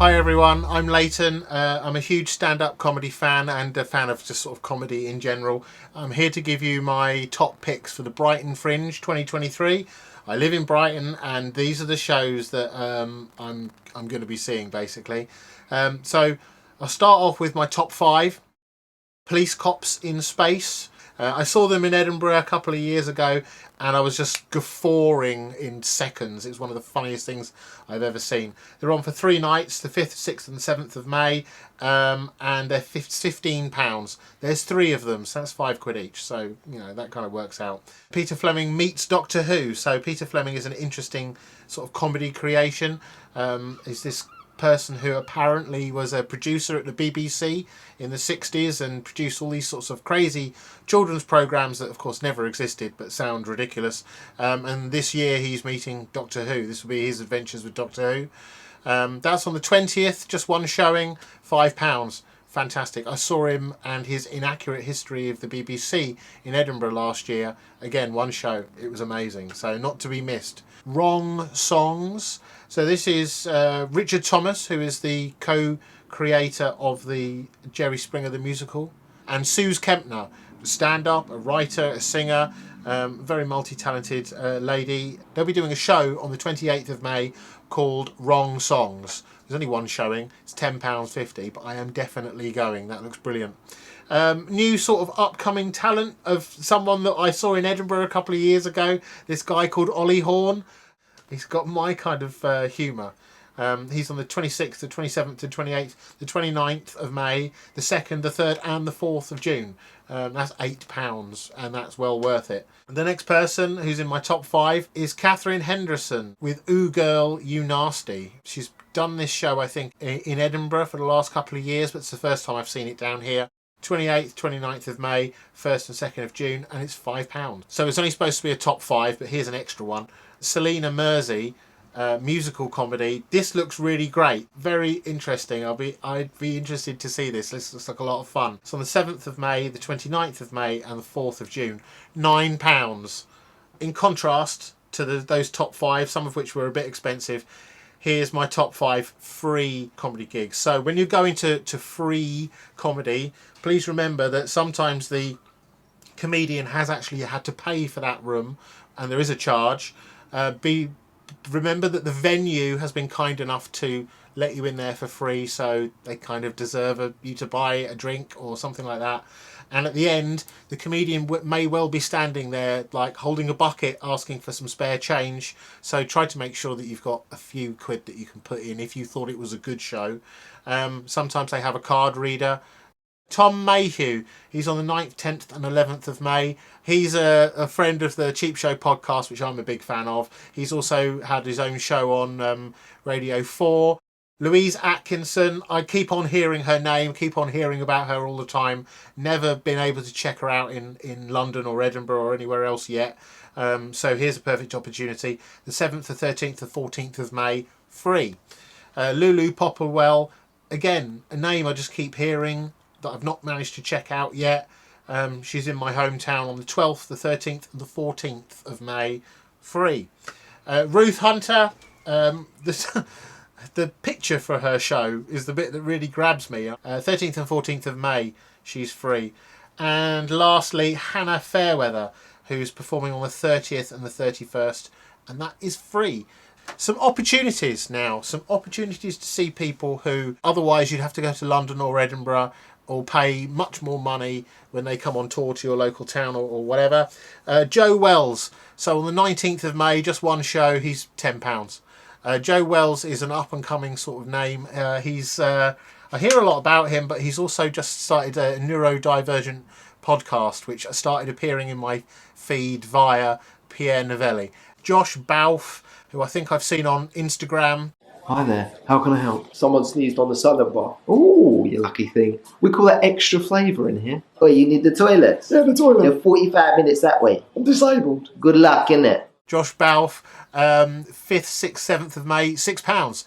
Hi everyone, I'm Leyton. I'm a huge stand-up comedy fan and a fan of just sort of comedy in general. I'm here to give you my top picks for the Brighton Fringe 2023. I live in Brighton and these are the shows that I'm going to be seeing basically. So I'll start off with my top 5. Police Cops in Space. I saw them in Edinburgh a couple of years ago and I was just guffawing in seconds. It's one of the funniest things I've ever seen. They're on for 3 nights, the 5th, 6th and 7th of May, and they're £15. There's 3 of them, so that's £5 each, so you know that kind of works out. Peter Fleming meets Doctor Who. So Peter Fleming is an interesting sort of comedy creation. Is this person who apparently was a producer at the BBC in the 60s and produced all these sorts of crazy children's programmes that of course never existed but sound ridiculous, and this year he's meeting Doctor Who. This will be his adventures with Doctor Who. That's on the 20th, just one showing, £5. Fantastic. I saw him and his inaccurate history of the BBC in Edinburgh last year. Again, one show. It was amazing. So not to be missed. Wrong Songs. So this is Richard Thomas, who is the co-creator of the Jerry Springer the Musical, and Sooz Kempner, a stand-up, a writer, a singer, very multi-talented lady. They'll be doing a show on the 28th of May called Wrong Songs. There's only one showing. It's £10.50, but I am definitely going. That looks brilliant. New sort of upcoming talent of someone that I saw in Edinburgh a couple of years ago. This guy called Ollie Horn. He's got my kind of humour. He's on the 26th, the 27th, the 28th, the 29th of May, the 2nd, the 3rd and the 4th of June. That's £8 and that's well worth it. The next person who's in my top 5 is Katharyn Henderson with Ooh Girl You Nasty. She's done this show I think in Edinburgh for the last couple of years, but it's the first time I've seen it down here. 28th, 29th of May, 1st and 2nd of June, and it's £5. So it's only supposed to be a top 5, but here's an extra one. Selena, Mersey, musical comedy. This looks really great, very interesting. I'd be interested to see this. This looks like a lot of fun. It's on the 7th of May, the 29th of May, and the 4th of June. £9. In contrast to those top 5, some of which were a bit expensive, here's my top 5 free comedy gigs. So when you go into free comedy, please remember that sometimes the comedian has actually had to pay for that room and there is a charge. Remember that the venue has been kind enough to let you in there for free, so they kind of deserve you to buy a drink or something like that. And at the end, the comedian may well be standing there like holding a bucket asking for some spare change, so try to make sure that you've got a few quid that you can put in if you thought it was a good show. Sometimes they have a card reader. Tom Mayhew, he's on the 9th, 10th and 11th of May. He's a friend of the Cheap Show podcast, which I'm a big fan of. He's also had his own show on Radio 4. Louise Atkinson, I keep on hearing her name, keep on hearing about her all the time. Never been able to check her out in London or Edinburgh or anywhere else yet. So here's a perfect opportunity. The 7th, the 13th, the 14th of May, free. Lulu Popplewell, again, a name I just keep hearing that I've not managed to check out yet. She's in my hometown on the 12th, the 13th and the 14th of May, free. Ruth Hunter, the picture for her show is the bit that really grabs me. 13th and 14th of May, she's free. And lastly, Hannah Fairweather, who's performing on the 30th and the 31st, and that is free. Some opportunities now, some opportunities to see people who otherwise you'd have to go to London or Edinburgh or pay much more money when they come on tour to your local town or whatever. Joe Wells, so on the 19th of May, just one show, he's £10. Joe Wells is an up-and-coming sort of name. I hear a lot about him, but he's also just started a Neurodivergent podcast, which started appearing in my feed via Pierre Novelli. Josh Baulf, who I think I've seen on Instagram. Hi there, how can I help? Someone sneezed on the salad bar. Ooh, you lucky thing. We call that extra flavour in here. Oh, you need the toilets? Yeah, the toilet. They're 45 minutes that way. I'm disabled. Good luck, innit? Josh Baulf, 5th, 6th, 7th of May, £6.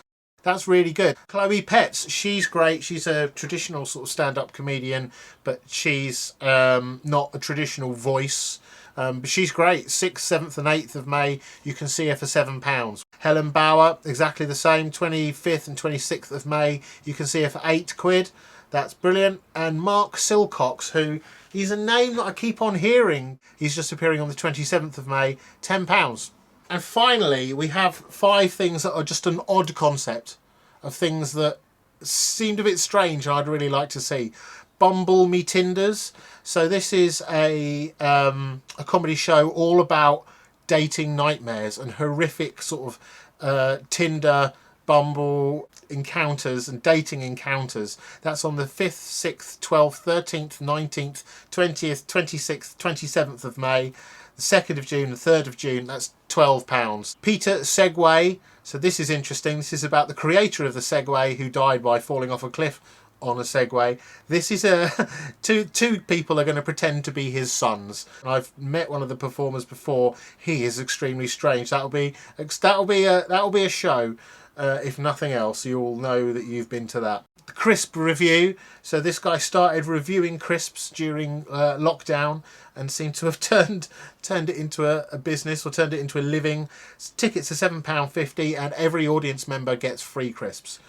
That's really good. Chloe Petts, she's great. She's a traditional sort of stand-up comedian, but she's not a traditional voice. But she's great. 6th, 7th and 8th of May, you can see her for £7. Helen Bauer, exactly the same. 25th and 26th of May, you can see her for £8. That's brilliant. And Mark Silcox, who, he's a name that I keep on hearing. He's just appearing on the 27th of May, £10. And finally, we have 5 things that are just an odd concept of things that seemed a bit strange and I'd really like to see. Bumble me Tinders. So this is a comedy show all about dating nightmares and horrific sort of Tinder, Bumble encounters and dating encounters. That's on the 5th, 6th, 12th, 13th, 19th, 20th, 26th, 27th of May. The 2nd of June, the 3rd of June, that's £12. Peter Segway. So this is interesting. This is about the creator of the Segway who died by falling off a cliff on a Segway. This is two people are going to pretend to be his sons. I've met one of the performers before. He is extremely strange. That'll be a show. If nothing else, you'll know that you've been to that. The crisp review. So this guy started reviewing crisps during lockdown and seemed to have turned it into a business or turned it into a living. Tickets are £7.50 and every audience member gets free crisps.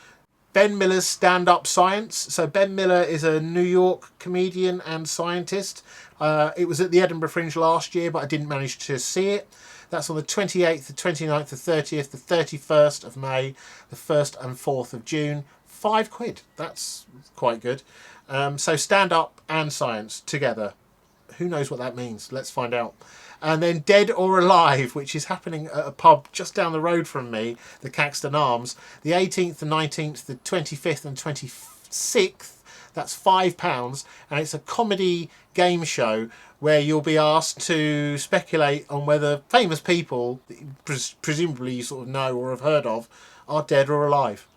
Ben Miller's stand-up science. So Ben Miller is a New York comedian and scientist. It was at the Edinburgh Fringe last year, but I didn't manage to see it. That's on the 28th, the 29th, the 30th, the 31st of May, the 1st and 4th of June. £5. That's quite good. So stand-up and science together. Who knows what that means? Let's find out. And then Dead or Alive, which is happening at a pub just down the road from me, the Caxton Arms, the 18th, the 19th, the 25th and 26th. That's £5, and it's a comedy game show where you'll be asked to speculate on whether famous people that presumably you sort of know or have heard of are dead or alive.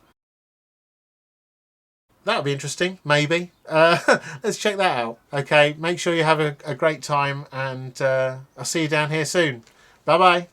That would be interesting, maybe. Let's check that out. Okay, make sure you have a great time, and I'll see you down here soon. Bye-bye.